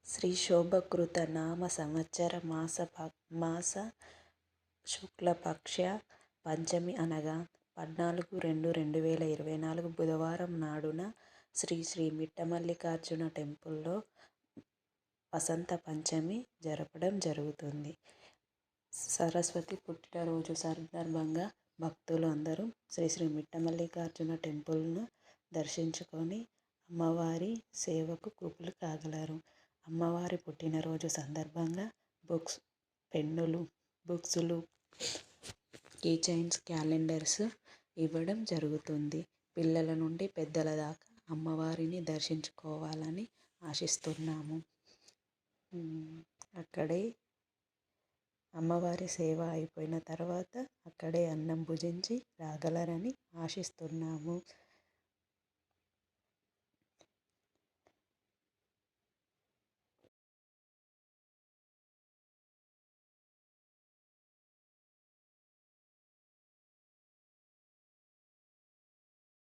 శ్రీ శోభకృత నామ సంవత్సర మాస శుక్లపక్ష పంచమి అనగా 14/2/2024 బుధవారం నాడున శ్రీ శ్రీ మిట్టమల్లికార్జున టెంపుల్లో వసంత పంచమి జరపడం జరుగుతుంది. సరస్వతి పుట్టినరోజు సందర్భంగా భక్తులు అందరూ శ్రీ శ్రీ మిట్టమల్లికార్జున టెంపుల్ను దర్శించుకొని అమ్మవారి సేవకు కృపలు కాగలరు. అమ్మవారి పుట్టినరోజు సందర్భంగా పెన్నులు, బుక్స్లు, కీ చైన్స్, క్యాలెండర్స్ ఇవ్వడం జరుగుతుంది. పిల్లల నుండి పెద్దల దాకా అమ్మవారిని దర్శించుకోవాలని ఆశిస్తున్నాము. అక్కడే అమ్మవారి సేవ అయిపోయిన తర్వాత అక్కడే అన్నం భుజించి రాగలరని ఆశిస్తున్నాము.